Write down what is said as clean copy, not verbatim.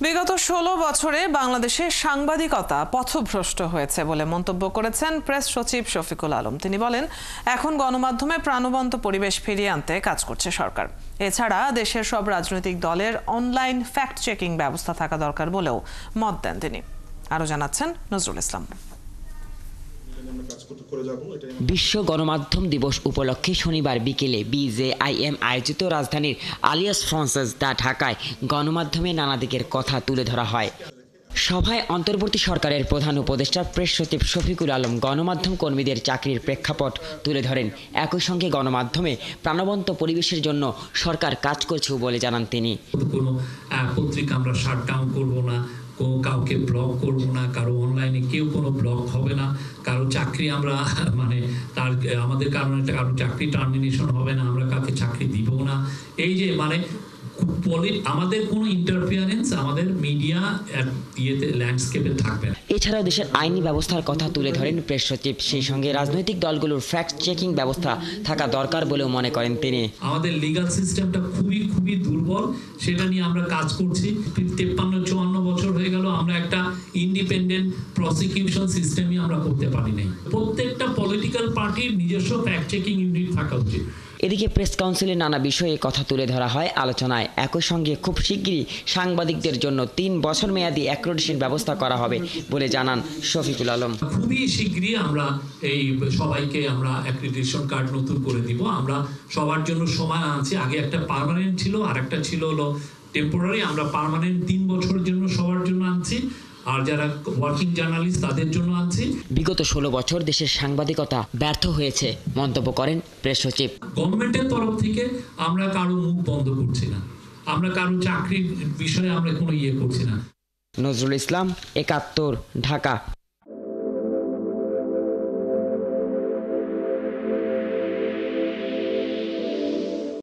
বিগত ১৬ বছরে বাংলাদেশে সাংবাদিকতা পথভ্রষ্ট হয়েছে বলে মন্তব্য করেছেন প্রেস সচিব শফিকুল আলম। তিনি বলেন, এখন গণমাধ্যমে প্রাণবন্ত পরিবেশ ফিরিয়ে আনতে কাজ করছে সরকার। এছাড়া দেশের সব রাজনৈতিক দলের অনলাইন ফ্যাক্ট চেকিং ব্যবস্থা থাকা দরকার বলেও মত দেন তিনি। আরও জানাচ্ছেন নজরুল ইসলাম। বিশ্ব গণমাধ্যম দিবস উপলক্ষে শনিবার বিকেলে বিজেআইএম আয়োজিত রাজধানীর আলিয়াস ফ্রান্সেস দা ঢাকায় গণমাধ্যমে নানা দিকের কথা তুলে ধরা হয়। সভায় অন্তর্বর্তী সরকারের প্রধান উপদেষ্টা প্রেস সচিব শফিকুল আলম গণমাধ্যম কর্মীদের চাকরির প্রেক্ষাপট তুলে ধরেন। একই সঙ্গে গণমাধ্যমে প্রাণবন্ত পরিবেশের জন্য সরকার কাজ করছে বলে জানান তিনি। কোনো পত্রিকা আমরা শাটডাউন করব না, কাউকে ব্লক করব না, কারো অনলাইনে কেউ কোনো ব্লক হবে না, কারো চাকরি আমরা আমাদের কারণে কারো চাকরি টার্মিনেশন হবে না, আমরা কাউকে চাকরি দিব না। এই যে আমাদের কোনো ইন্টারফিয়ারেন্স আমাদের মিডিয়া ল্যান্ডস্কেপে থাকবে না। এছাড়াও দেশের আইনি ব্যবস্থার কথা তুলে ধরেন প্রেস সচিব। সেই সঙ্গে রাজনৈতিক দলগুলোর ফ্যাক্ট চেকিং ব্যবস্থা থাকা দরকার বলেও মনে করেন তিনি। আমাদের লিগাল সিস্টেমটা খুবই দুর্বল, সেটা নিয়ে আমরা কাজ করছি। 53-54 বছর হয়ে গেল আমরা একটা ইন্ডিপেন্ডেন্ট প্রসিকিউশন সিস্টেমই আমরা করতে পারি নাই। প্রত্যেকটা পলিটিক্যাল পার্টির নিজস্ব ফ্যাক্ট চেকিং ইউনিট থাকা উচিত। এদিকে প্রেস কাউন্সিলের নানা বিষয়ে কথা তুলে ধরা হয় আলোচনায়। একই সঙ্গে খুব শিগগিরই সাংবাদিকদের জন্য 3 বছর মেয়াদী অ্যাক্রেডিটেশন ব্যবস্থা করা হবে বলে জানান শফিকুল আলম। খুবই শিগগিরই আমরা এই সবাইকে আমরা অ্যাক্রেডিটেশন কার্ড নতুন করে দিব। আমরা সবার জন্য সময় আনছি। আগে একটা পার্মানেন্ট ছিল, আর একটা ছিল হলো টেম্পোরারি। আমরা পার্মানেন্ট 3 বছরের জন্য সবার জন্য আনছি, আর যারা ওয়ার্কিং জার্নালিস্ট তাদের জন্য আনছি। বিগত 16 বছর দেশের সাংবাদিকতা ব্যর্থ হয়েছে মন্তব্য করেন প্রেস সচিব। গভর্নমেন্টের তরফ থেকে আমরা কারো মুখ বন্ধ করছি না, আমরা কারো চাকরির বিষয়ে আমরা কোনো করছি না। নজরুল ইসলাম, ৭১, ঢাকা।